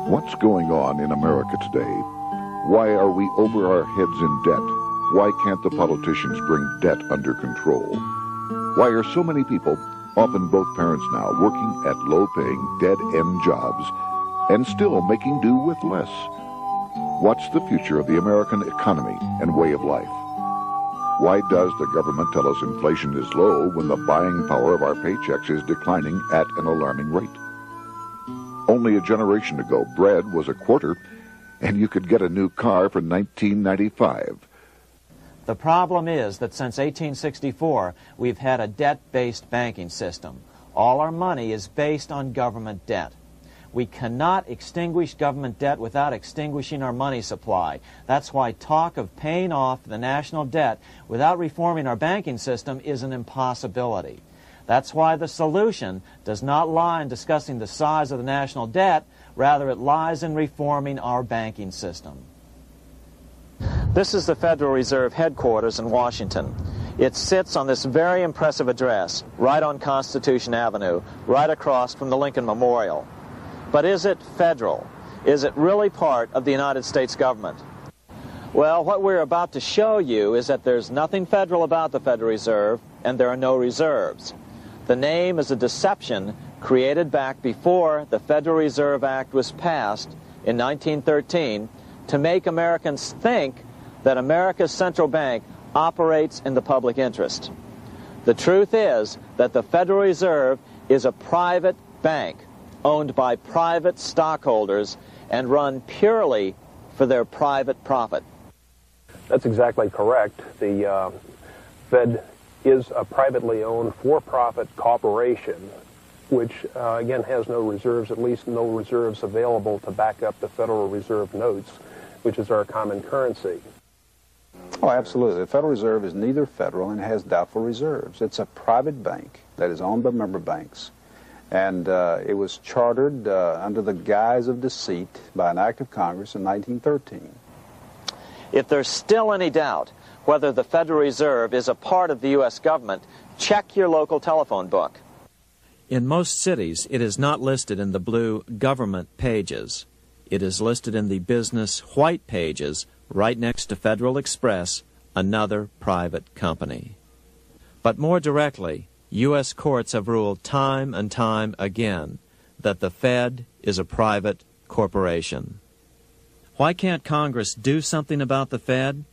What's going on in America today? Why are we over our heads in debt? Why can't the politicians bring debt under control? Why are so many people, often both parents now, working at low-paying, dead-end jobs and still making do with less? What's the future of the American economy and way of life? Why does the government tell us inflation is low when the buying power of our paychecks is declining at an alarming rate? Only a generation ago, bread was a quarter, and you could get a new car for $19.95. The problem is that since 1864, we've had a debt-based banking system. All our money is based on government debt. We cannot extinguish government debt without extinguishing our money supply. That's why talk of paying off the national debt without reforming our banking system is an impossibility. That's why the solution does not lie in discussing the size of the national debt, rather it lies in reforming our banking system. This is the Federal Reserve headquarters in Washington. It sits on this very impressive address, right on Constitution Avenue, right across from the Lincoln Memorial. But is it federal? Is it really part of the United States government? Well, what we're about to show you is that there's nothing federal about the Federal Reserve, and there are no reserves. The name is a deception created back before the Federal Reserve Act was passed in 1913 to make Americans think that America's central bank operates in the public interest. The truth is that the Federal Reserve is a private bank owned by private stockholders and run purely for their private profit. That's exactly correct. The Fed is a privately owned for-profit corporation which, again, has no reserves, at least no reserves available to back up the Federal Reserve notes, which is our common currency. Oh, absolutely. The Federal Reserve is neither federal and has doubtful reserves. It's a private bank that is owned by member banks. And it was chartered under the guise of deceit by an act of Congress in 1913. If there's still any doubt whether the Federal Reserve is a part of the U.S. government, check your local telephone book. In most cities, it is not listed in the blue government pages. It is listed in the business white pages right next to Federal Express, another private company. But more directly, U.S. courts have ruled time and time again that the Fed is a private corporation. Why can't Congress do something about the Fed?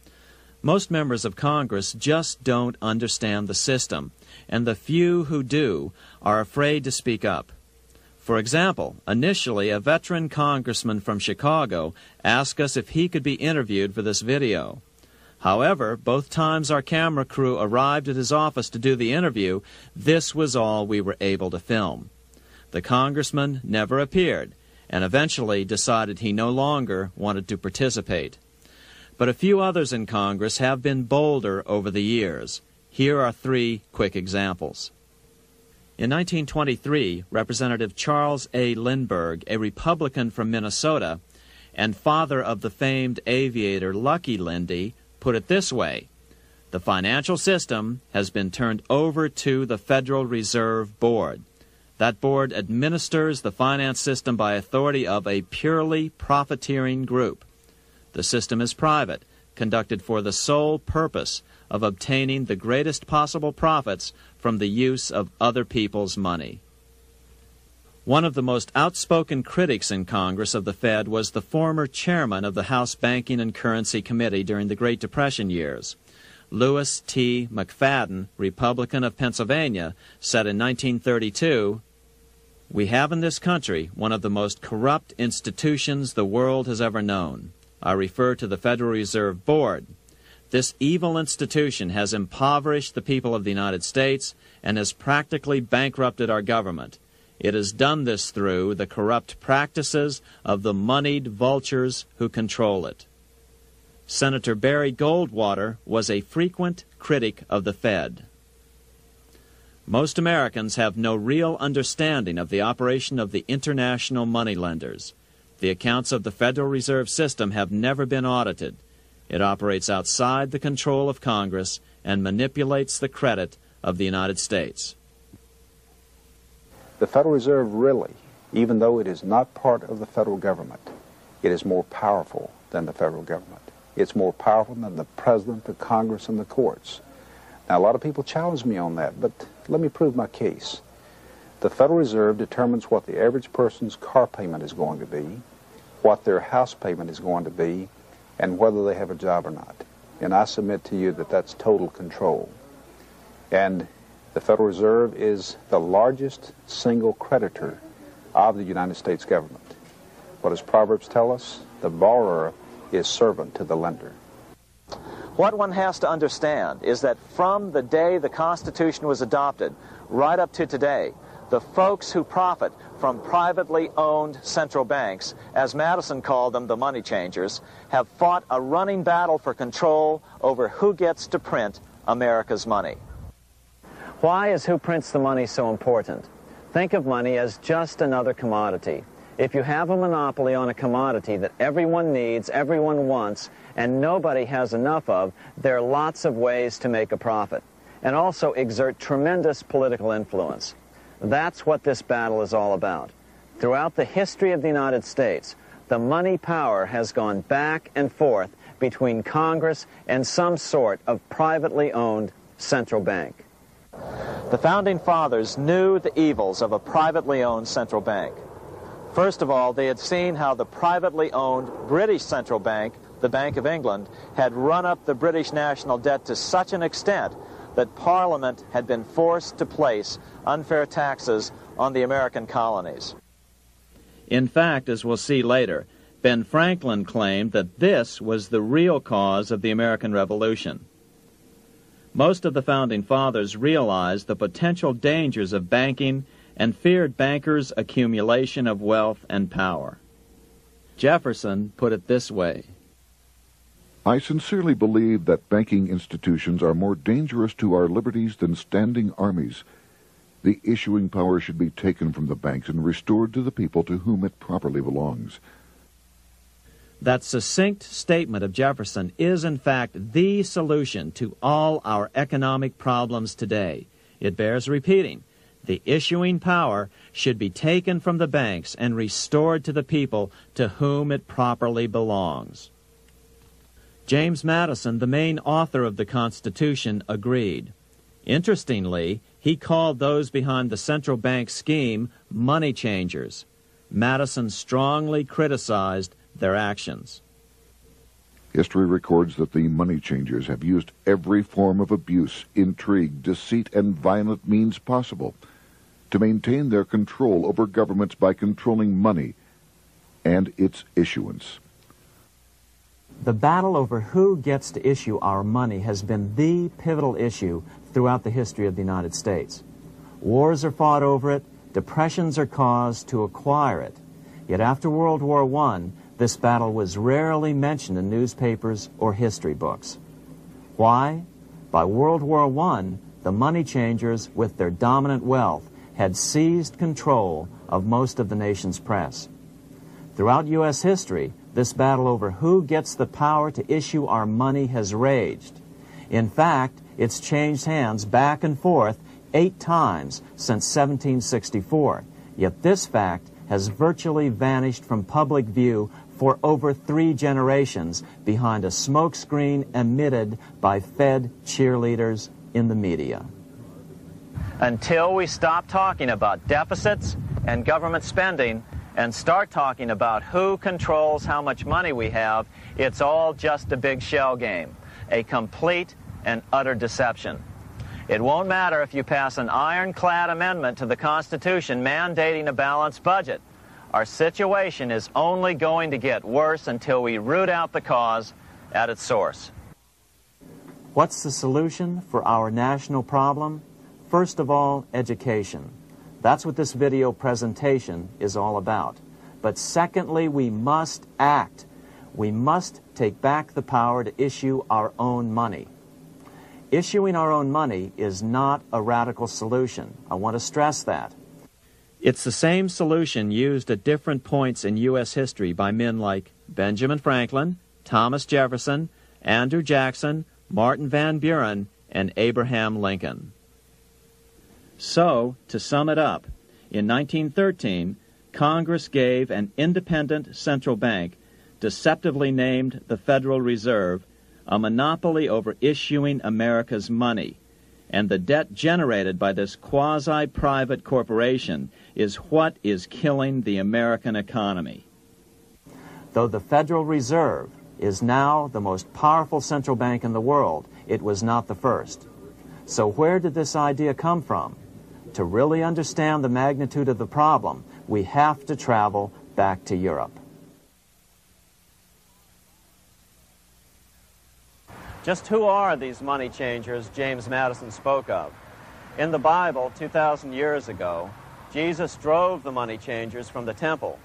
Most members of Congress just don't understand the system, and the few who do are afraid to speak up. For example, initially a veteran congressman from Chicago asked us if he could be interviewed for this video. However, both times our camera crew arrived at his office to do the interview, this was all we were able to film. The congressman never appeared, and eventually decided he no longer wanted to participate. But a few others in Congress have been bolder over the years. Here are 3 quick examples. In 1923, Representative Charles A. Lindbergh, a Republican from Minnesota, and father of the famed aviator Lucky Lindy, put it this way: the financial system has been turned over to the Federal Reserve Board. That board administers the finance system by authority of a purely profiteering group. The system is private, conducted for the sole purpose of obtaining the greatest possible profits from the use of other people's money. One of the most outspoken critics in Congress of the Fed was the former chairman of the House Banking and Currency Committee during the Great Depression years. Lewis T. McFadden, Republican of Pennsylvania, said in 1932, "We have in this country one of the most corrupt institutions the world has ever known. I refer to the Federal Reserve Board. This evil institution has impoverished the people of the United States and has practically bankrupted our government. It has done this through the corrupt practices of the moneyed vultures who control it." Senator Barry Goldwater was a frequent critic of the Fed. Most Americans have no real understanding of the operation of the international moneylenders. The accounts of the Federal Reserve System have never been audited. It operates outside the control of Congress and manipulates the credit of the United States. The Federal Reserve really even though it is not part of the federal government, it is more powerful than the federal government. It's more powerful than the president, the Congress, and the courts. Now, a lot of people challenge me on that, but let me prove my case. The Federal Reserve determines what the average person's car payment is going to be, what their house payment is going to be, and whether they have a job or not. And I submit to you that that's total control. And the Federal Reserve is the largest single creditor of the United States government. What does Proverbs tell us? The borrower is servant to the lender. What one has to understand is that from the day the Constitution was adopted right up to today, the folks who profit from privately owned central banks, as Madison called them, the money changers, have fought a running battle for control over who gets to print America's money. Why is who prints the money so important? Think of money as just another commodity. If you have a monopoly on a commodity that everyone needs, everyone wants, and nobody has enough of, there are lots of ways to make a profit, and also exert tremendous political influence. That's what this battle is all about. Throughout the history of the United States, the money power has gone back and forth between Congress and some sort of privately owned central bank. The Founding Fathers knew the evils of a privately owned central bank. First of all, they had seen how the privately owned British central bank, the Bank of England, had run up the British national debt to such an extent that Parliament had been forced to place unfair taxes on the American colonies. In fact, as we'll see later, Ben Franklin claimed that this was the real cause of the American Revolution. Most of the Founding Fathers realized the potential dangers of banking and feared bankers' accumulation of wealth and power. Jefferson put it this way: I sincerely believe that banking institutions are more dangerous to our liberties than standing armies. The issuing power should be taken from the banks and restored to the people to whom it properly belongs. That succinct statement of Jefferson is, in fact, the solution to all our economic problems today. It bears repeating. The issuing power should be taken from the banks and restored to the people to whom it properly belongs. James Madison, the main author of the Constitution, agreed. Interestingly, he called those behind the central bank scheme money changers. Madison strongly criticized their actions. History records that the money changers have used every form of abuse, intrigue, deceit, and violent means possible to maintain their control over governments by controlling money and its issuance. The battle over who gets to issue our money has been the pivotal issue throughout the history of the United States. Wars are fought over it, depressions are caused to acquire it. Yet after World War I, this battle was rarely mentioned in newspapers or history books. Why? By World War I, the money changers, with their dominant wealth, had seized control of most of the nation's press. Throughout U.S. history, this battle over who gets the power to issue our money has raged. In fact, it's changed hands back and forth 8 times since 1764, yet this fact has virtually vanished from public view for over 3 generations behind a smokescreen emitted by Fed cheerleaders in the media. Until we stop talking about deficits and government spending and start talking about who controls how much money we have, it's all just a big shell game, a complete and utter deception. It won't matter if you pass an ironclad amendment to the Constitution mandating a balanced budget. Our situation is only going to get worse until we root out the cause at its source. What's the solution for our national problem? First of all, education. That's what this video presentation is all about. But secondly, we must act. We must take back the power to issue our own money. Issuing our own money is not a radical solution. I want to stress that. It's the same solution used at different points in U.S. history by men like Benjamin Franklin, Thomas Jefferson, Andrew Jackson, Martin Van Buren, and Abraham Lincoln. So, to sum it up, in 1913, Congress gave an independent central bank, deceptively named the Federal Reserve, a monopoly over issuing America's money, and the debt generated by this quasi-private corporation is what is killing the American economy. Though the Federal Reserve is now the most powerful central bank in the world, it was not the first. So where did this idea come from? To really understand the magnitude of the problem, we have to travel back to Europe. Just who are these money changers James Madison spoke of? In the Bible, 2,000 years ago, Jesus drove the money changers from the temple.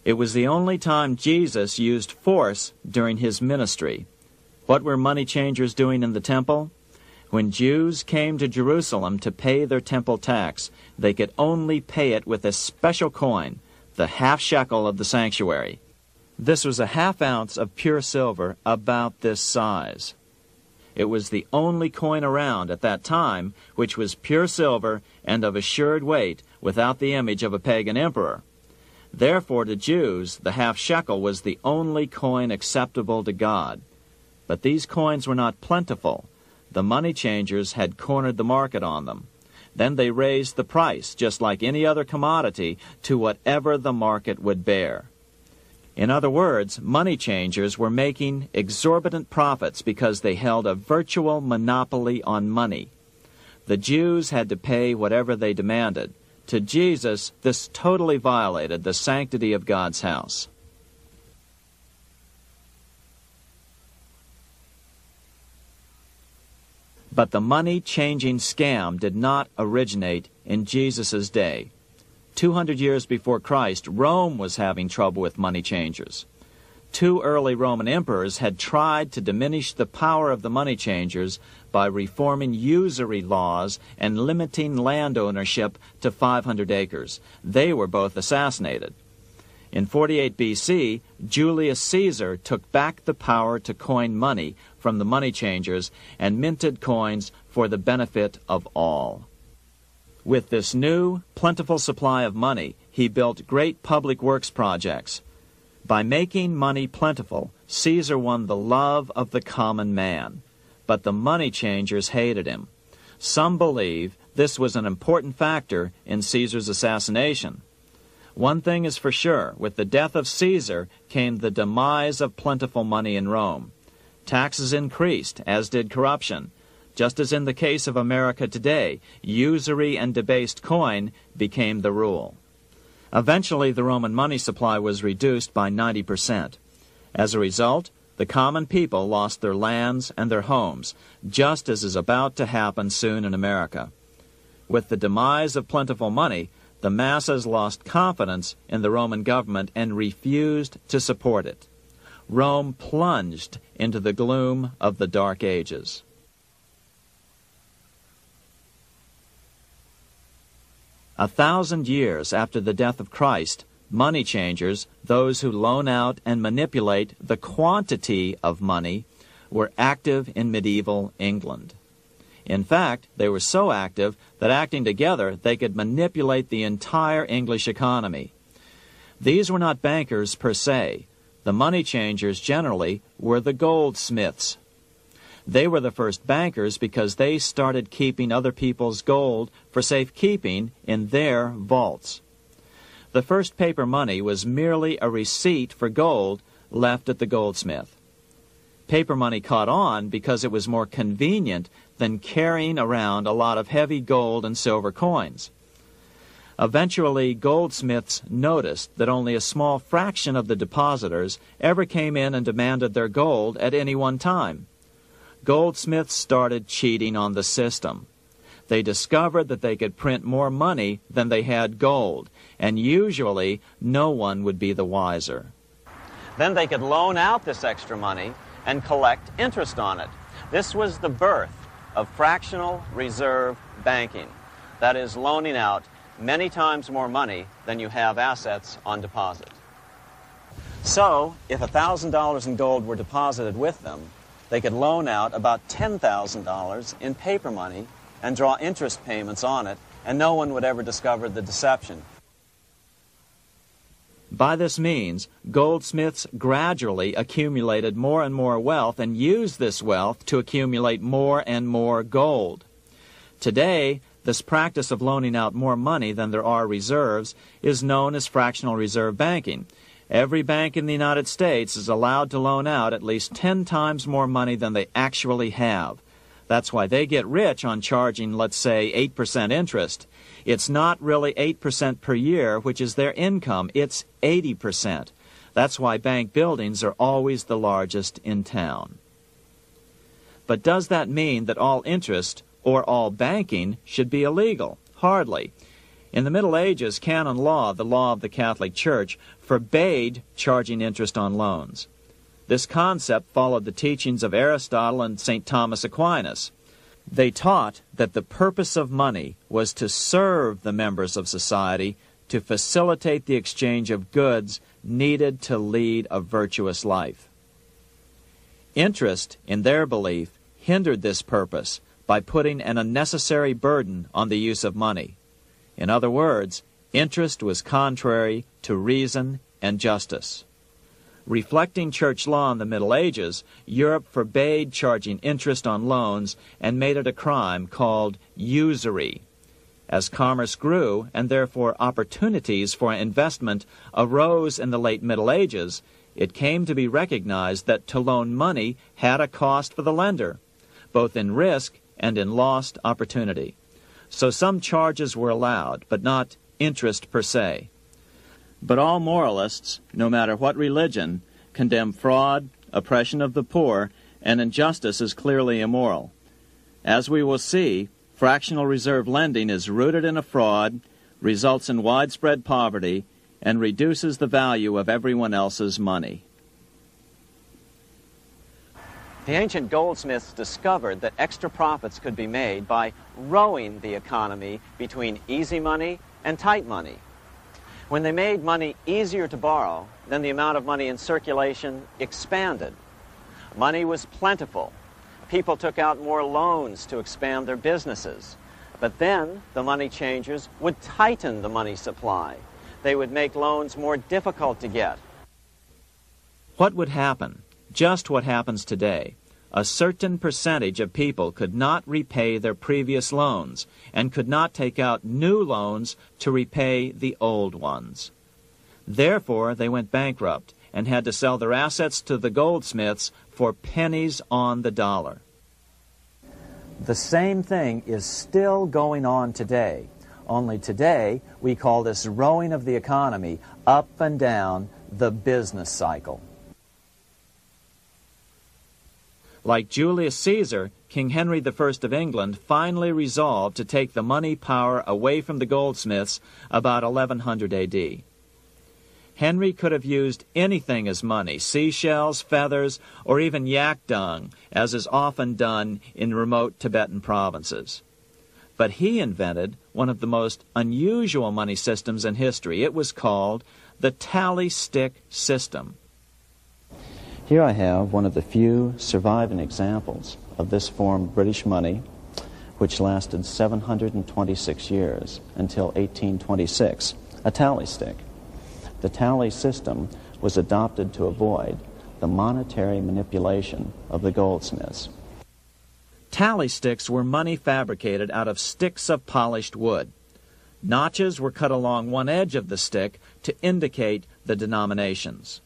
It was the only time Jesus used force during his ministry. What were money changers doing in the temple? When Jews came to Jerusalem to pay their temple tax, they could only pay it with a special coin, the half shekel of the sanctuary. This was a half ounce of pure silver about this size. It was the only coin around at that time which was pure silver and of assured weight without the image of a pagan emperor. Therefore, to Jews, the half shekel was the only coin acceptable to God. But these coins were not plentiful. The money changers had cornered the market on them. Then they raised the price, just like any other commodity, to whatever the market would bear. In other words, money changers were making exorbitant profits because they held a virtual monopoly on money. The Jews had to pay whatever they demanded. To Jesus, this totally violated the sanctity of God's house. But the money-changing scam did not originate in Jesus' day. 200 years before Christ, Rome was having trouble with money changers. 2 early Roman emperors had tried to diminish the power of the money changers by reforming usury laws and limiting land ownership to 500 acres. They were both assassinated. In 48 BC, Julius Caesar took back the power to coin money from the money changers and minted coins for the benefit of all. With this new, plentiful supply of money, he built great public works projects. By making money plentiful, Caesar won the love of the common man. But the money changers hated him. Some believe this was an important factor in Caesar's assassination. One thing is for sure, with the death of Caesar came the demise of plentiful money in Rome. Taxes increased, as did corruption. Just as in the case of America today, usury and debased coin became the rule. Eventually, the Roman money supply was reduced by 90%. As a result, the common people lost their lands and their homes, just as is about to happen soon in America. With the demise of plentiful money, the masses lost confidence in the Roman government and refused to support it. Rome plunged into the gloom of the Dark Ages. A 1,000 years after the death of Christ, money changers, those who loan out and manipulate the quantity of money, were active in medieval England. In fact, they were so active that acting together, they could manipulate the entire English economy. These were not bankers per se. The money changers generally were the goldsmiths. They were the first bankers because they started keeping other people's gold for safekeeping in their vaults. The first paper money was merely a receipt for gold left at the goldsmith. Paper money caught on because it was more convenient than carrying around a lot of heavy gold and silver coins. Eventually, goldsmiths noticed that only a small fraction of the depositors ever came in and demanded their gold at any one time. Goldsmiths started cheating on the system. They discovered that they could print more money than they had gold, and usually no one would be the wiser. Then they could loan out this extra money and collect interest on it. This was the birth of fractional reserve banking. That is, loaning out many times more money than you have assets on deposit. So, if $1,000 in gold were deposited with them, they could loan out about $10,000 in paper money and draw interest payments on it, and no one would ever discover the deception. By this means, goldsmiths gradually accumulated more and more wealth and used this wealth to accumulate more and more gold. Today, this practice of loaning out more money than there are reserves is known as fractional reserve banking. Every bank in the United States is allowed to loan out at least 10 times more money than they actually have. That's why they get rich on charging, let's say, 8% interest. It's not really 8% per year, which is their income. It's 80%. That's why bank buildings are always the largest in town. But does that mean that all interest or all banking should be illegal? Hardly. In the Middle Ages, canon law, the law of the Catholic Church, forbade charging interest on loans. This concept followed the teachings of Aristotle and St. Thomas Aquinas. They taught that the purpose of money was to serve the members of society, to facilitate the exchange of goods needed to lead a virtuous life. Interest, in their belief, hindered this purpose by putting an unnecessary burden on the use of money. In other words, interest was contrary to reason and justice. Reflecting church law in the Middle Ages, Europe forbade charging interest on loans and made it a crime called usury. As commerce grew, and therefore opportunities for investment arose in the late Middle Ages, it came to be recognized that to loan money had a cost for the lender, both in risk and in lost opportunity. So some charges were allowed, but not interest per se. But all moralists, no matter what religion, condemn fraud, oppression of the poor, and injustice as clearly immoral. As we will see, fractional reserve lending is rooted in a fraud, results in widespread poverty, and reduces the value of everyone else's money. The ancient goldsmiths discovered that extra profits could be made by rowing the economy between easy money and tight money. When they made money easier to borrow, then the amount of money in circulation expanded. Money was plentiful. People took out more loans to expand their businesses. But then the money changers would tighten the money supply. They would make loans more difficult to get. What would happen? Just what happens today. A certain percentage of people could not repay their previous loans and could not take out new loans to repay the old ones. Therefore, they went bankrupt and had to sell their assets to the goldsmiths for pennies on the dollar. The same thing is still going on today. Only today, we call this rowing of the economy up and down the business cycle. Like Julius Caesar, King Henry I of England finally resolved to take the money power away from the goldsmiths about 1100 A.D. Henry could have used anything as money, seashells, feathers, or even yak dung, as is often done in remote Tibetan provinces. But he invented one of the most unusual money systems in history. It was called the tally stick system. Here I have one of the few surviving examples of this form of British money, which lasted 726 years until 1826, a tally stick. The tally system was adopted to avoid the monetary manipulation of the goldsmiths. Tally sticks were money fabricated out of sticks of polished wood. Notches were cut along one edge of the stick to indicate the denominations.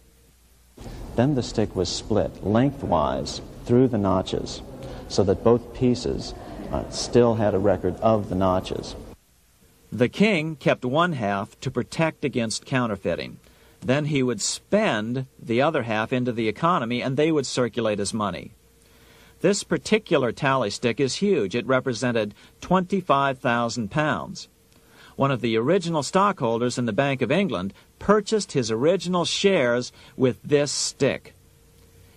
Then the stick was split lengthwise through the notches so that both pieces still had a record of the notches. The king kept one half to protect against counterfeiting. Then he would spend the other half into the economy and they would circulate as money. This particular tally stick is huge. It represented 25,000 pounds. One of the original stockholders in the Bank of England purchased his original shares with this stick.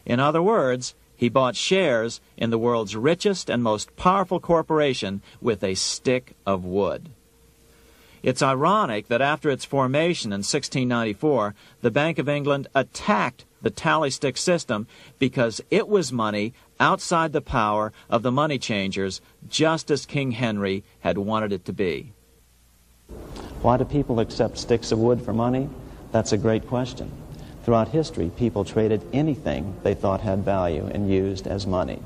In other words, he bought shares in the world's richest and most powerful corporation with a stick of wood. It's ironic that after its formation in 1694, the Bank of England attacked the tally stick system because it was money outside the power of the money changers, just as King Henry had wanted it to be. Why do people accept sticks of wood for money? That's a great question. Throughout history, people traded anything they thought had value and used as money.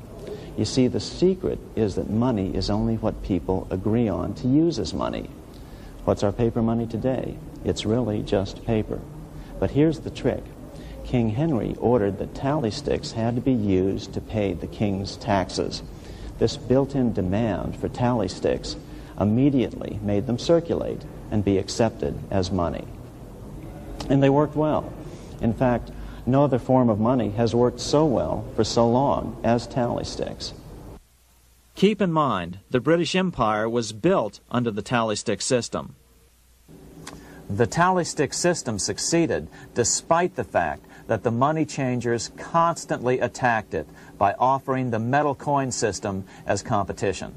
You see, the secret is that money is only what people agree on to use as money. What's our paper money today? It's really just paper. But here's the trick. King Henry ordered that tally sticks had to be used to pay the king's taxes. This built-in demand for tally sticks immediately made them circulate and be accepted as money. And they worked well. In fact, no other form of money has worked so well for so long as tally sticks. Keep in mind, the British Empire was built under the tally stick system. The tally stick system succeeded despite the fact that the money changers constantly attacked it by offering the metal coin system as competition.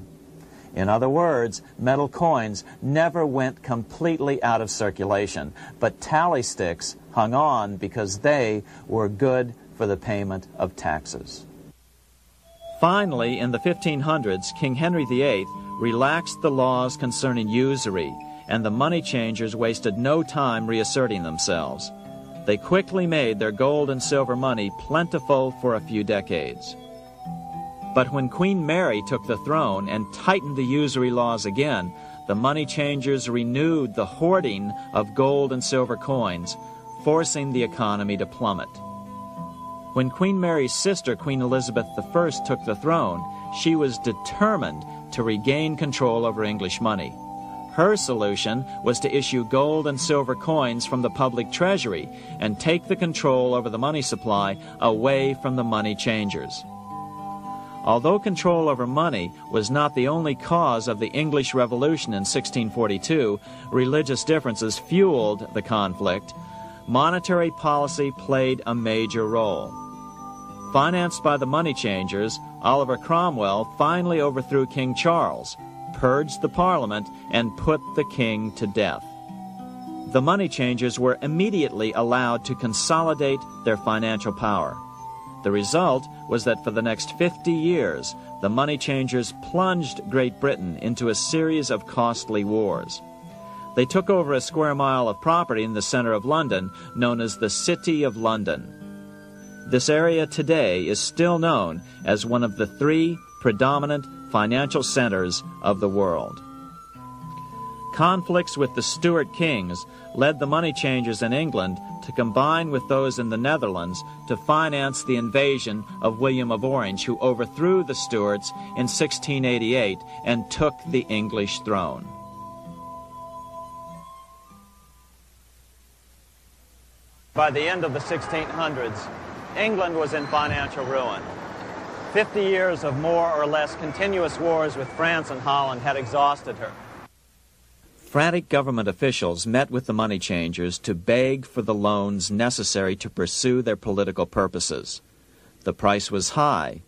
In other words, metal coins never went completely out of circulation, but tally sticks hung on because they were good for the payment of taxes. Finally, in the 1500s, King Henry VIII relaxed the laws concerning usury, and the money changers wasted no time reasserting themselves. They quickly made their gold and silver money plentiful for a few decades. But when Queen Mary took the throne and tightened the usury laws again, the money changers renewed the hoarding of gold and silver coins, forcing the economy to plummet. When Queen Mary's sister, Queen Elizabeth I, took the throne, she was determined to regain control over English money. Her solution was to issue gold and silver coins from the public treasury and take the control over the money supply away from the money changers. Although control over money was not the only cause of the English Revolution in 1642, religious differences fueled the conflict. Monetary policy played a major role. Financed by the money changers, Oliver Cromwell finally overthrew King Charles, purged the Parliament, and put the king to death. The money changers were immediately allowed to consolidate their financial power. The result was that for the next 50 years, the money changers plunged Great Britain into a series of costly wars. They took over a square mile of property in the center of London, known as the City of London. This area today is still known as one of the 3 predominant financial centers of the world. Conflicts with the Stuart kings led the money changers in England to combine with those in the Netherlands to finance the invasion of William of Orange, who overthrew the Stuarts in 1688 and took the English throne. By the end of the 1600s, England was in financial ruin. 50 years of more or less continuous wars with France and Holland had exhausted her. Frantic government officials met with the money changers to beg for the loans necessary to pursue their political purposes. The price was high: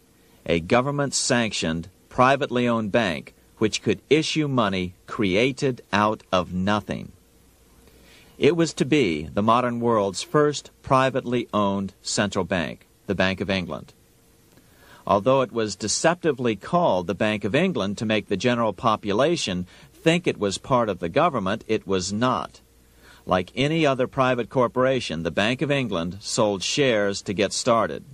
a government-sanctioned, privately owned bank which could issue money created out of nothing. It was to be the modern world's first privately owned central bank, the Bank of England. Although it was deceptively called the Bank of England to make the general population think it was part of the government, it was not. Like any other private corporation, the Bank of England sold shares to get started.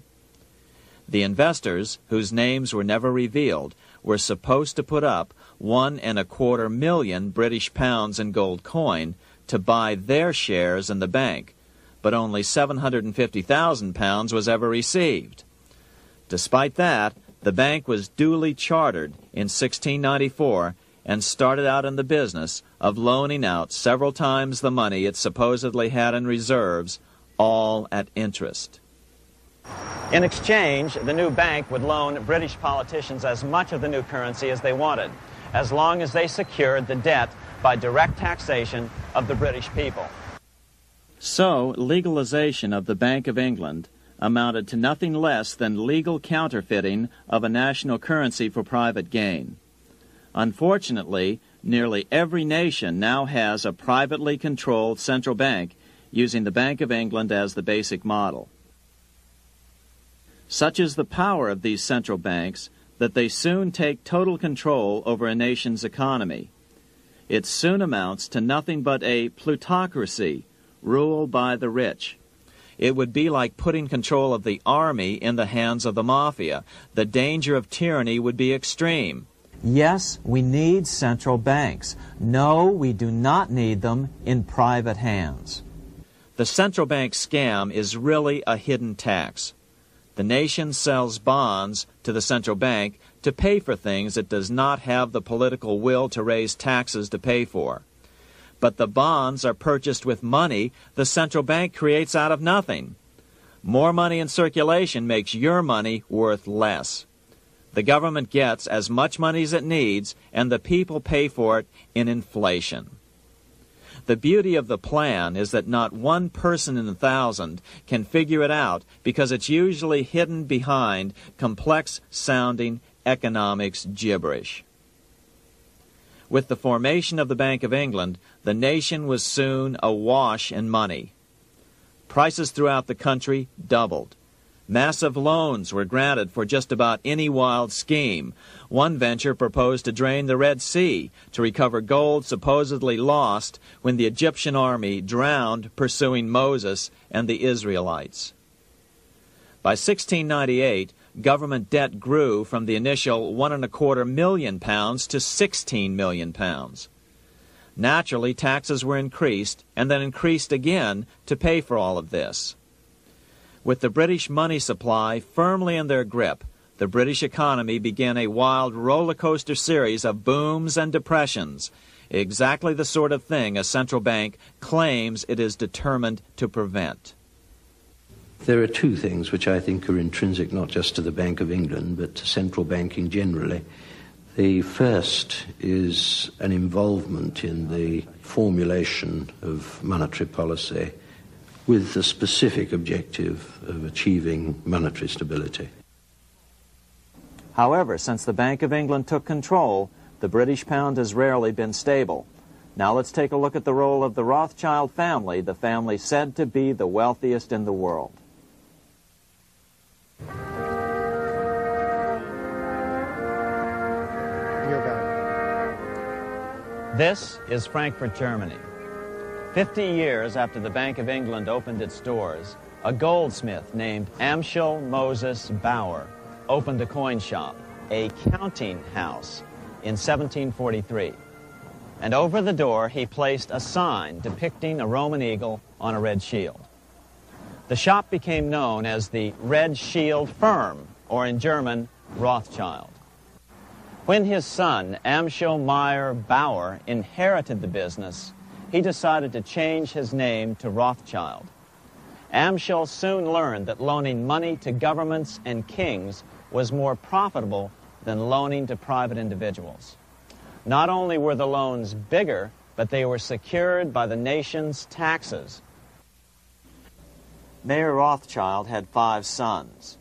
The investors, whose names were never revealed, were supposed to put up £1.25 million British pounds in gold coin to buy their shares in the bank, but only £750,000 was ever received. Despite that, the bank was duly chartered in 1694 and started out in the business of loaning out several times the money it supposedly had in reserves, all at interest. In exchange, the new bank would loan British politicians as much of the new currency as they wanted, as long as they secured the debt by direct taxation of the British people. So, legalization of the Bank of England amounted to nothing less than legal counterfeiting of a national currency for private gain. Unfortunately, nearly every nation now has a privately controlled central bank using the Bank of England as the basic model. Such is the power of these central banks that they soon take total control over a nation's economy. It soon amounts to nothing but a plutocracy, rule by the rich. It would be like putting control of the army in the hands of the mafia. The danger of tyranny would be extreme. Yes, we need central banks. No, we do not need them in private hands. The central bank scam is really a hidden tax. The nation sells bonds to the central bank to pay for things it does not have the political will to raise taxes to pay for. But the bonds are purchased with money the central bank creates out of nothing. More money in circulation makes your money worth less. The government gets as much money as it needs, and the people pay for it in inflation. The beauty of the plan is that not one person in 1,000 can figure it out because it's usually hidden behind complex-sounding economics gibberish. With the formation of the Bank of England, the nation was soon awash in money. Prices throughout the country doubled. Massive loans were granted for just about any wild scheme. One venture proposed to drain the Red Sea to recover gold supposedly lost when the Egyptian army drowned pursuing Moses and the Israelites. By 1698, government debt grew from the initial £1.25 million to £16 million. Naturally, taxes were increased and then increased again to pay for all of this. With the British money supply firmly in their grip, the British economy began a wild roller coaster series of booms and depressions, exactly the sort of thing a central bank claims it is determined to prevent. There are two things which I think are intrinsic not just to the Bank of England but to central banking generally. The first is an involvement in the formulation of monetary policy with the specific objective of achieving monetary stability. However, since the Bank of England took control, the British pound has rarely been stable. Now let's take a look at the role of the Rothschild family, the family said to be the wealthiest in the world. This is Frankfurt, Germany. 50 years after the Bank of England opened its doors, a goldsmith named Amschel Moses Bauer opened a coin shop, a counting house, in 1743. And over the door he placed a sign depicting a Roman eagle on a red shield. The shop became known as the Red Shield Firm, or in German, Rothschild. When his son, Amschel Meyer Bauer, inherited the business, he decided to change his name to Rothschild. Amschel soon learned that loaning money to governments and kings was more profitable than loaning to private individuals. Not only were the loans bigger, but they were secured by the nation's taxes. Mayer Rothschild had 5 sons.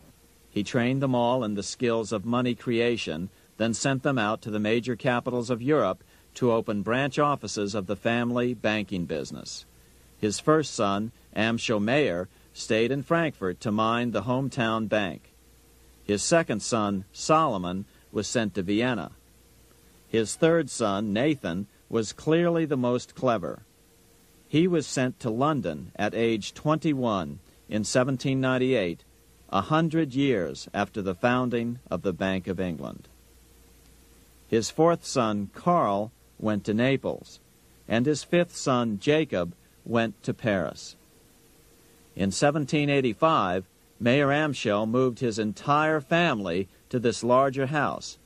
He trained them all in the skills of money creation, then sent them out to the major capitals of Europe to open branch offices of the family banking business. His first son, Amschel Meyer, stayed in Frankfurt to mind the hometown bank. His second son, Solomon, was sent to Vienna. His third son, Nathan, was clearly the most clever. He was sent to London at age 21 in 1798, 100 years after the founding of the Bank of England. His fourth son, Karl, went to Naples, and his fifth son, Jacob, went to Paris. In 1785, Mayer Amschel moved his entire family to this larger house,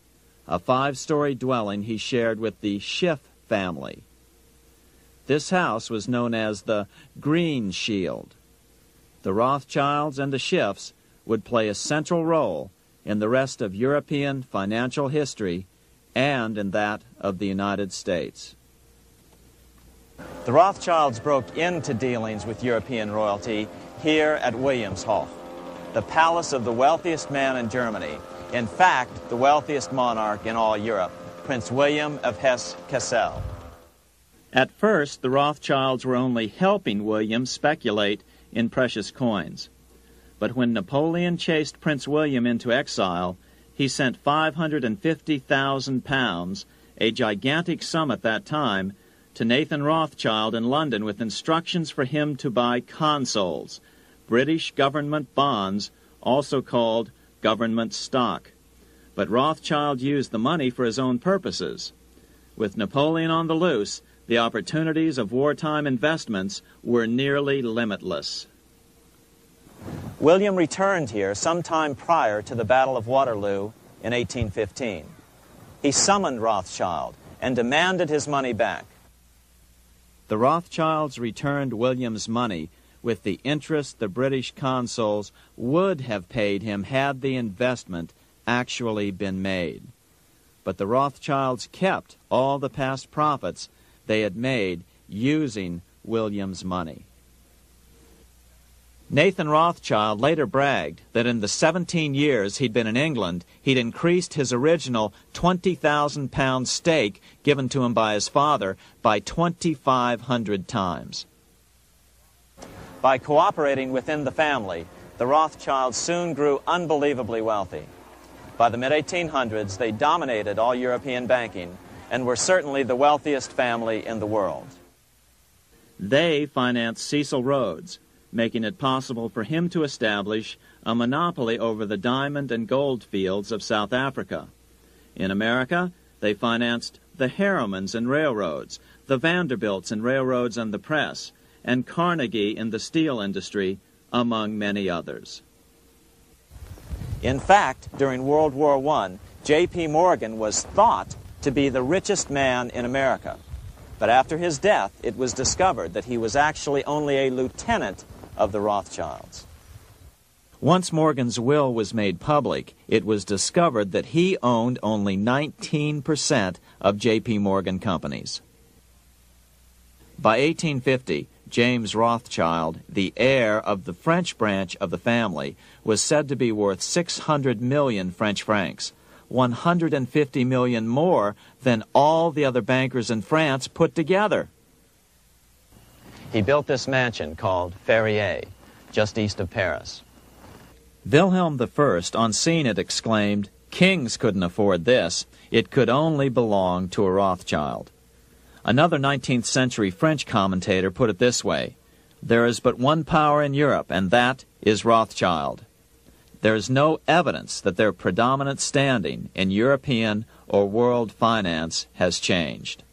a 5-story dwelling he shared with the Schiff family. This house was known as the Green Shield. The Rothschilds and the Schiffs would play a central role in the rest of European financial history and in that of the United States. The Rothschilds broke into dealings with European royalty here at Wilhelmshof, the palace of the wealthiest man in Germany, in fact, the wealthiest monarch in all Europe, Prince William of Hesse-Kassel. At first, the Rothschilds were only helping William speculate in precious coins. But when Napoleon chased Prince William into exile, he sent £550,000, a gigantic sum at that time, to Nathan Rothschild in London with instructions for him to buy consols, British government bonds, also called government stock. But Rothschild used the money for his own purposes. With Napoleon on the loose, the opportunities of wartime investments were nearly limitless. William returned here sometime prior to the Battle of Waterloo in 1815. He summoned Rothschild and demanded his money back. The Rothschilds returned William's money with the interest the British consuls would have paid him had the investment actually been made. But the Rothschilds kept all the past profits they had made using William's money. Nathan Rothschild later bragged that in the 17 years he'd been in England, he'd increased his original £20,000 stake given to him by his father by 2,500 times. By cooperating within the family, the Rothschilds soon grew unbelievably wealthy. By the mid-1800s, they dominated all European banking and were certainly the wealthiest family in the world. They financed Cecil Rhodes, making it possible for him to establish a monopoly over the diamond and gold fields of South Africa. In America, they financed the Harrimans and railroads, the Vanderbilts and railroads and the press, and Carnegie in the steel industry, among many others. In fact, during World War I, J.P. Morgan was thought to be the richest man in America. But after his death, it was discovered that he was actually only a lieutenant of the Rothschilds. Once Morgan's will was made public, it was discovered that he owned only 19% of J.P. Morgan companies. By 1850, James Rothschild, the heir of the French branch of the family, was said to be worth 600 million French francs, 150 million more than all the other bankers in France put together. He built this mansion called Ferrier, just east of Paris. Wilhelm I, on seeing it, exclaimed, "Kings couldn't afford this. It could only belong to a Rothschild." Another 19th century French commentator put it this way: "There is but one power in Europe, and that is Rothschild." There is no evidence that their predominant standing in European or world finance has changed.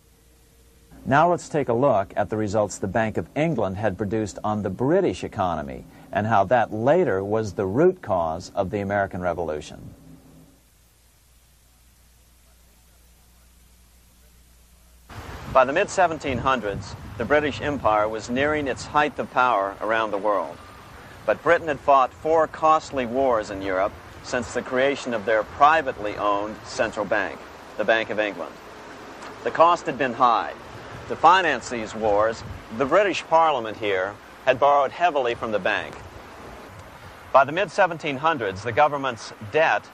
Now let's take a look at the results the Bank of England had produced on the British economy and how that later was the root cause of the American Revolution. By the mid-1700s, the British Empire was nearing its height of power around the world. But Britain had fought 4 costly wars in Europe since the creation of their privately owned central bank, the Bank of England. The cost had been high. To finance these wars, the British Parliament here had borrowed heavily from the bank. By the mid-1700s, the government's debt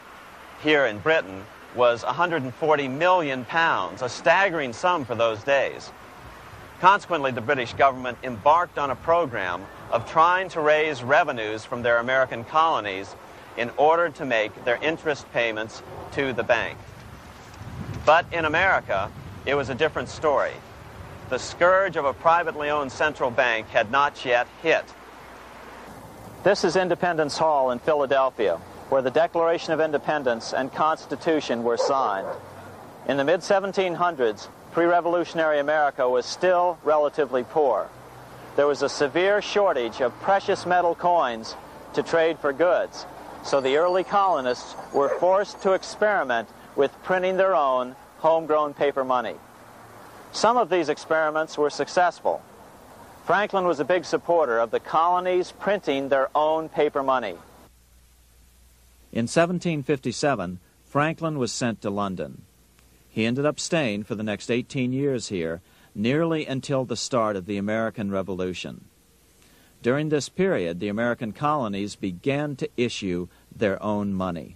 here in Britain was £140 million, a staggering sum for those days. Consequently, the British government embarked on a program of trying to raise revenues from their American colonies in order to make their interest payments to the bank. But in America, it was a different story. The scourge of a privately owned central bank had not yet hit. This is Independence Hall in Philadelphia, where the Declaration of Independence and Constitution were signed. In the mid-1700s, pre-revolutionary America was still relatively poor. There was a severe shortage of precious metal coins to trade for goods, so the early colonists were forced to experiment with printing their own homegrown paper money. Some of these experiments were successful. Franklin was a big supporter of the colonies printing their own paper money. In 1757, Franklin was sent to London. He ended up staying for the next 18 years here, nearly until the start of the American Revolution. During this period, the American colonies began to issue their own money.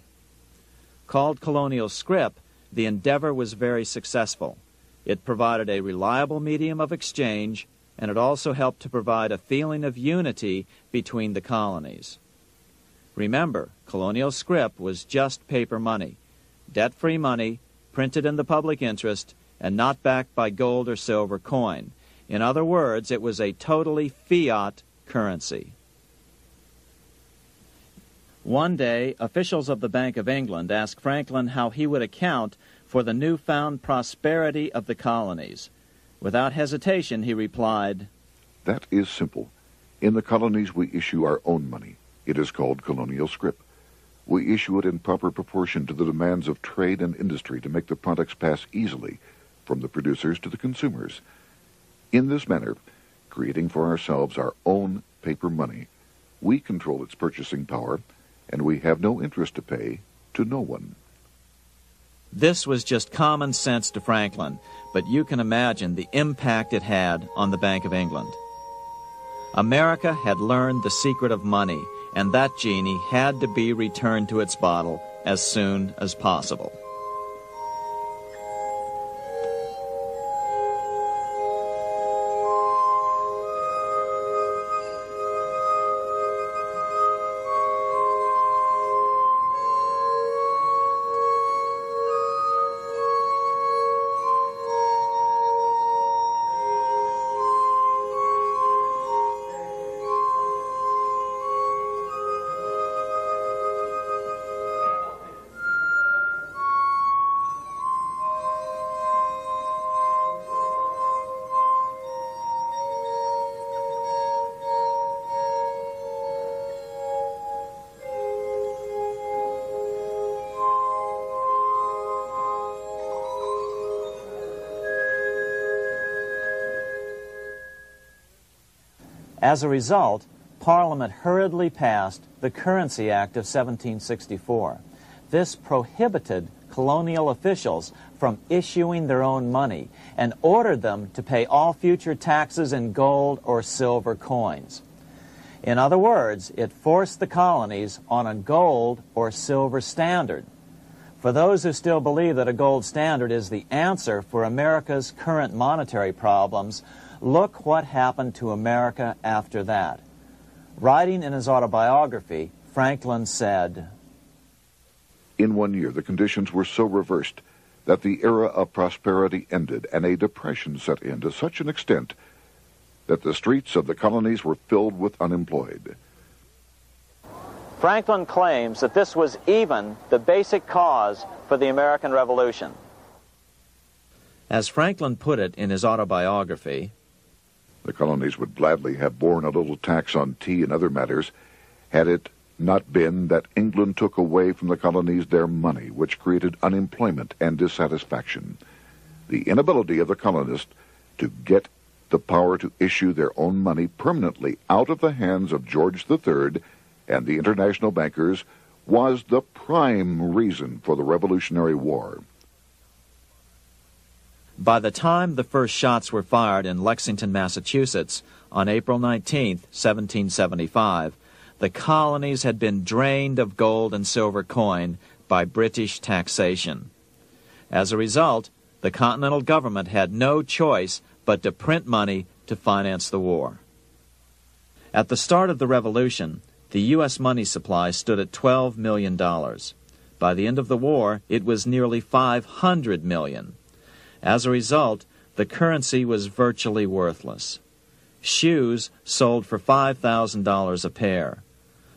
Called colonial scrip, the endeavor was very successful. It provided a reliable medium of exchange, and it also helped to provide a feeling of unity between the colonies. Remember, colonial scrip was just paper money, debt-free money, printed in the public interest, and not backed by gold or silver coin. In other words, it was a totally fiat currency. One day, officials of the Bank of England asked Franklin how he would account for the newfound prosperity of the colonies. Without hesitation, he replied, "That is simple. In the colonies we issue our own money. It is called colonial scrip. We issue it in proper proportion to the demands of trade and industry to make the products pass easily from the producers to the consumers. In this manner, creating for ourselves our own paper money, we control its purchasing power, and we have no interest to pay to no one." This was just common sense to Franklin, but you can imagine the impact it had on the Bank of England. America had learned the secret of money, and that genie had to be returned to its bottle as soon as possible. As a result, Parliament hurriedly passed the Currency Act of 1764. This prohibited colonial officials from issuing their own money and ordered them to pay all future taxes in gold or silver coins. In other words, it forced the colonies on a gold or silver standard. For those who still believe that a gold standard is the answer for America's current monetary problems, look what happened to America after that. Writing in his autobiography, Franklin said, "In 1 year, the conditions were so reversed that the era of prosperity ended and a depression set in to such an extent that the streets of the colonies were filled with unemployed." Franklin claims that this was even the basic cause for the American Revolution. As Franklin put it in his autobiography, "The colonies would gladly have borne a little tax on tea and other matters had it not been that England took away from the colonies their money, which created unemployment and dissatisfaction. The inability of the colonists to get the power to issue their own money permanently out of the hands of George III and the international bankers was the prime reason for the Revolutionary War." By the time the first shots were fired in Lexington, Massachusetts, on April 19, 1775, the colonies had been drained of gold and silver coin by British taxation. As a result, the Continental government had no choice but to print money to finance the war. At the start of the Revolution, the U.S. money supply stood at $12 million. By the end of the war, it was nearly $500 million. As a result, the currency was virtually worthless. Shoes sold for $5,000 a pair.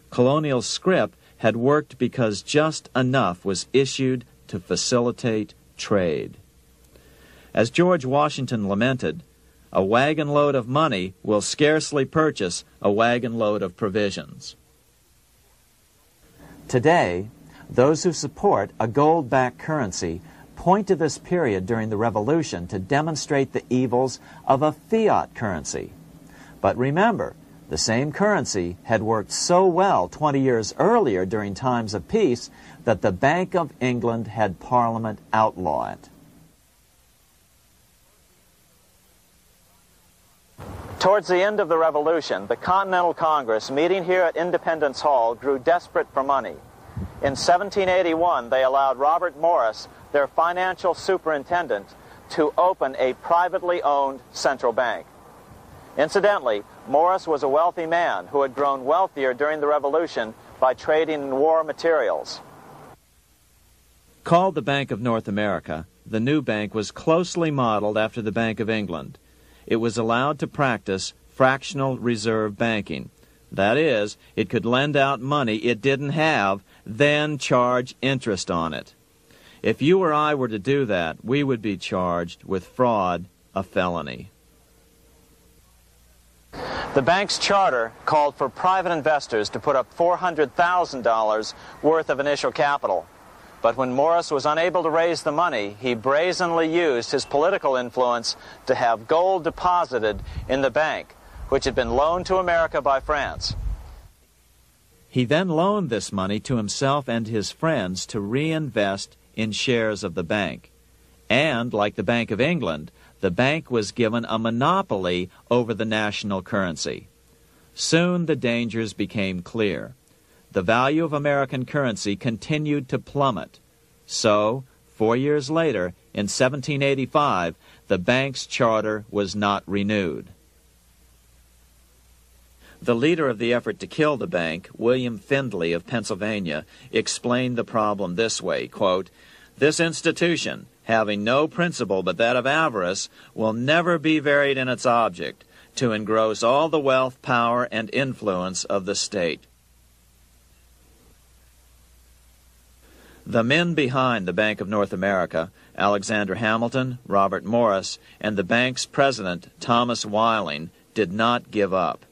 Colonial scrip had worked because just enough was issued to facilitate trade. As George Washington lamented, "A wagon load of money will scarcely purchase a wagon load of provisions." Today, those who support a gold-backed currency point to this period during the Revolution to demonstrate the evils of a fiat currency. But remember, the same currency had worked so well 20 years earlier during times of peace that the Bank of England had Parliament outlaw it. Towards the end of the Revolution, the Continental Congress, meeting here at Independence Hall, grew desperate for money. In 1781, they allowed Robert Morris, their financial superintendent, to open a privately owned central bank. Incidentally, Morris was a wealthy man who had grown wealthier during the Revolution by trading in war materials. Called the Bank of North America, the new bank was closely modeled after the Bank of England. It was allowed to practice fractional reserve banking. That is, it could lend out money it didn't have, then charge interest on it. If you or I were to do that, we would be charged with fraud, a felony. The bank's charter called for private investors to put up $400,000 worth of initial capital. But when Morris was unable to raise the money, he brazenly used his political influence to have gold deposited in the bank, which had been loaned to America by France. He then loaned this money to himself and his friends to reinvest in shares of the bank. And, like the Bank of England, the bank was given a monopoly over the national currency. Soon the dangers became clear. The value of American currency continued to plummet. So, 4 years later, in 1785, the bank's charter was not renewed. The leader of the effort to kill the bank, William Findley of Pennsylvania, explained the problem this way, quote, "This institution, having no principle but that of avarice, will never be varied in its object, to engross all the wealth, power, and influence of the state." The men behind the Bank of North America, Alexander Hamilton, Robert Morris, and the bank's president, Thomas Whiling, did not give up.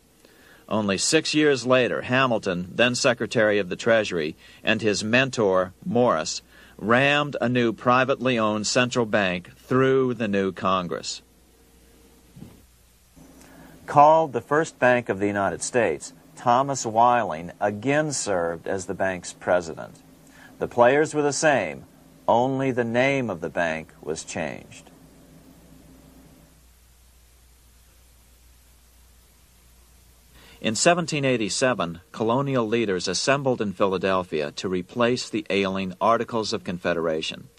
Only 6 years later, Hamilton, then Secretary of the Treasury, and his mentor, Morris, rammed a new privately owned central bank through the new Congress. Called the first bank of the United States, Thomas Whiling again served as the bank's president. The players were the same, only the name of the bank was changed. In 1787, colonial leaders assembled in Philadelphia to replace the ailing Articles of Confederation.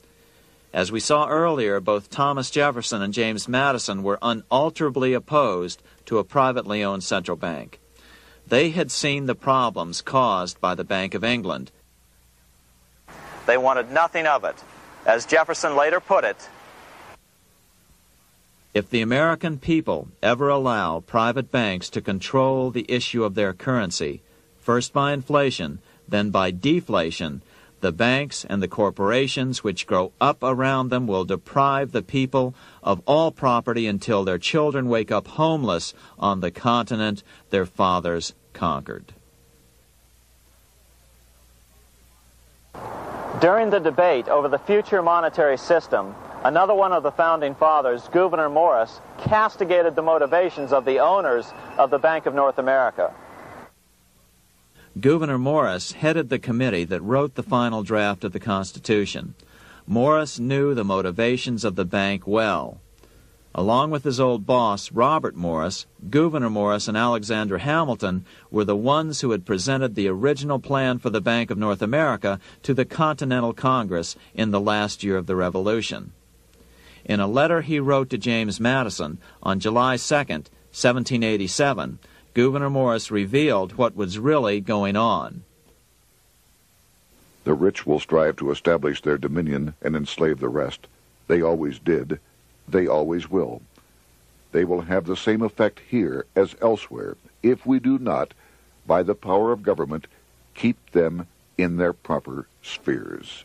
As we saw earlier, both Thomas Jefferson and James Madison were unalterably opposed to a privately owned central bank. They had seen the problems caused by the Bank of England. They wanted nothing of it. As Jefferson later put it, "If the American people ever allow private banks to control the issue of their currency, first by inflation, then by deflation, the banks and the corporations which grow up around them will deprive the people of all property until their children wake up homeless on the continent their fathers conquered." during the debate over the future monetary system, another one of the founding fathers, Gouverneur Morris, castigated the motivations of the owners of the Bank of North America. Gouverneur Morris headed the committee that wrote the final draft of the Constitution. Morris knew the motivations of the bank well. Along with his old boss, Robert Morris, Gouverneur Morris and Alexander Hamilton were the ones who had presented the original plan for the Bank of North America to the Continental Congress in the last year of the Revolution. In a letter he wrote to James Madison on July 2nd, 1787, Gouverneur Morris revealed what was really going on. "The rich will strive to establish their dominion and enslave the rest. They always did. They always will. They will have the same effect here as elsewhere if we do not, by the power of government, keep them in their proper spheres."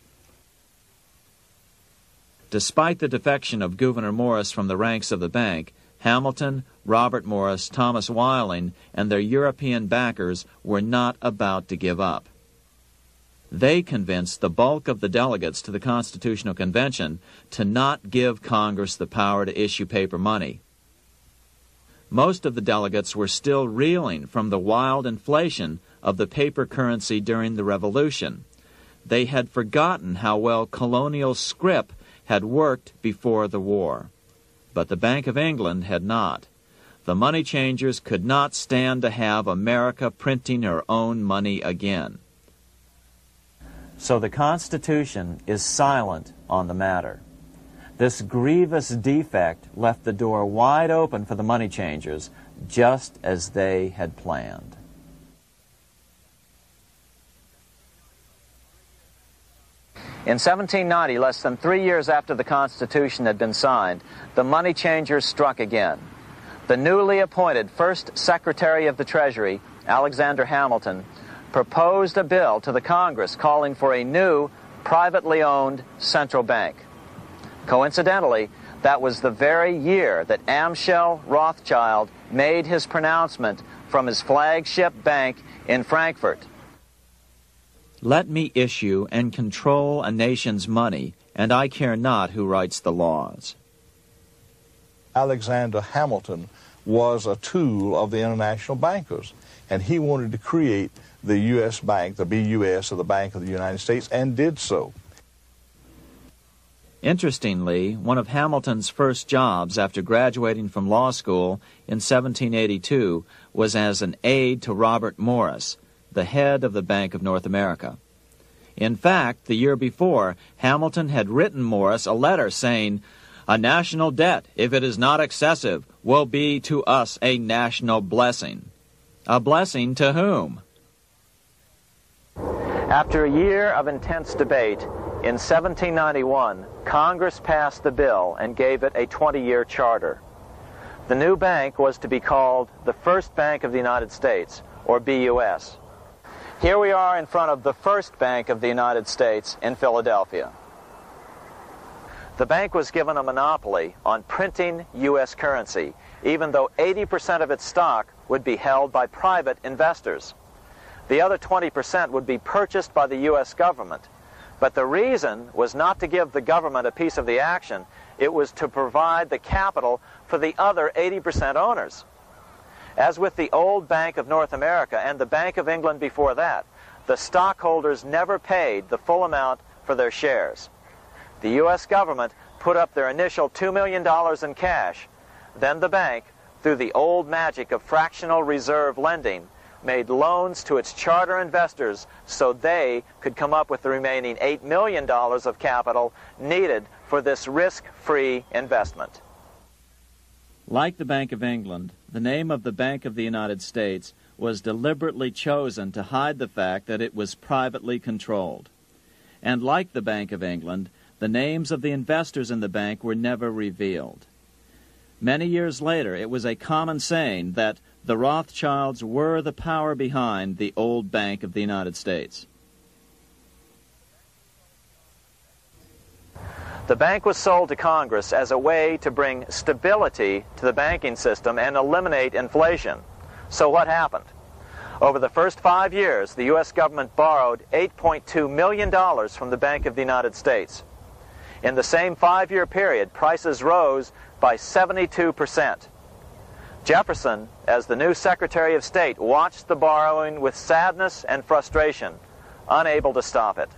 Despite the defection of Gouverneur Morris from the ranks of the bank, Hamilton, Robert Morris, Thomas Whiling, and their European backers were not about to give up. They convinced the bulk of the delegates to the Constitutional Convention to not give Congress the power to issue paper money. Most of the delegates were still reeling from the wild inflation of the paper currency during the Revolution. They had forgotten how well colonial scrip had worked before the war. But the Bank of England had not. The money changers could not stand to have America printing her own money again. So the Constitution is silent on the matter. This grievous defect left the door wide open for the money changers, just as they had planned. In 1790, less than 3 years after the Constitution had been signed, the money changers struck again. The newly appointed first Secretary of the Treasury, Alexander Hamilton, proposed a bill to the Congress calling for a new, privately owned central bank. Coincidentally, that was the very year that Amschel Rothschild made his pronouncement from his flagship bank in Frankfurt. Let me issue and control a nation's money, and I care not who writes the laws. Alexander Hamilton was a tool of the international bankers, and he wanted to create the U.S. Bank, the BUS, or the Bank of the United States, and did so. Interestingly, one of Hamilton's first jobs after graduating from law school in 1782 was as an aide to Robert Morris, the head of the Bank of North America. In fact, the year before, Hamilton had written Morris a letter saying, "A national debt, if it is not excessive, will be to us a national blessing." A blessing to whom? After a year of intense debate, in 1791, Congress passed the bill and gave it a 20-year charter. The new bank was to be called the First Bank of the United States, or BUS. Here we are in front of the First Bank of the United States in Philadelphia. The bank was given a monopoly on printing U.S. currency, even though 80% of its stock would be held by private investors. The other 20% would be purchased by the U.S. government. But the reason was not to give the government a piece of the action. It was to provide the capital for the other 80% owners. As with the old Bank of North America and the Bank of England before that, the stockholders never paid the full amount for their shares. The U.S. government put up their initial $2 million in cash. Then the bank, through the old magic of fractional reserve lending, made loans to its charter investors so they could come up with the remaining $8 million of capital needed for this risk-free investment. Like the Bank of England, the name of the Bank of the United States was deliberately chosen to hide the fact that it was privately controlled. And like the Bank of England, the names of the investors in the bank were never revealed. Many years later, it was a common saying that the Rothschilds were the power behind the old Bank of the United States. The bank was sold to Congress as a way to bring stability to the banking system and eliminate inflation. So what happened? Over the first 5 years, the U.S. government borrowed $8.2 million from the Bank of the United States. In the same 5-year period, prices rose by 72%. Jefferson, as the new Secretary of State, watched the borrowing with sadness and frustration, unable to stop it.